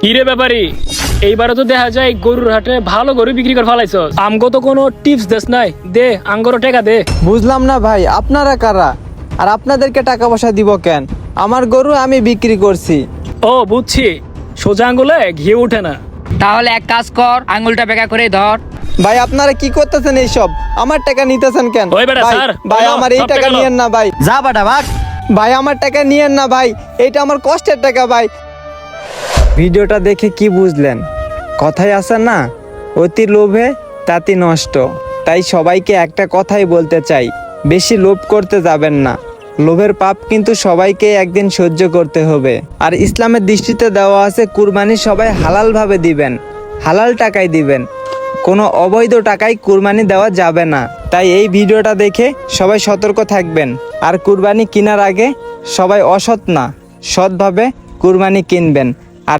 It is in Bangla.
হিরে ব্যাপারী, এইবারে তো দেখা যায় গরুর হাটে ভালো গরু বিক্রি করে ফেলাইছ। আমগো তো কোনো টিপস দেস নাই, দে আঙ্গরও টাকা দে। বুঝলাম না ভাই, আপনারা কারা আর আপনাদেরকে টাকা পয়সা দিব কেন? আমার গরু আমি বিক্রি করছি। ও বুঝছি, সোজা আঙ্গুলে ঘি উঠে না। তাহলে এক কাজ কর, আঙুলটা বেঁকা করে ধর। ভাই আপনারা কি করতেছেন এইসব? আমার টাকা নিতেছেন কেন? ওই বেটা, ভাই, স্যার, ভাই বলো, আমার এই সব টাকা টাকা নিয়েন না ভাই। যা বাটা ভাগ। ভাই আমার টাকা নিয়েন না ভাই, এইটা আমার কষ্টের টাকা ভাই। ভিডিওটা দেখে কি বুঝলেন? কথাই আছে না, অতি লোভে তাতি নষ্ট। তাই সবাইকে একটা কথাই বলতে চাই, বেশি লোভ করতে যাবেন না। লোভের পাপ কিন্তু সবাইকে একদিন সহ্য করতে হবে। আর ইসলামের দৃষ্টিতে দেওয়া আছে কুরবানি সবাই হালালভাবে দিবেন, হালাল টাকায় দিবেন, কোনো অবৈধ টাকায় কুরবানি দেওয়া যাবে না। তাই এই ভিডিওটা দেখে সবাই সতর্ক থাকবেন। আর কুরবানি কেনার আগে সবাই অসৎ না, সৎভাবে কুরবানি কিনবেন।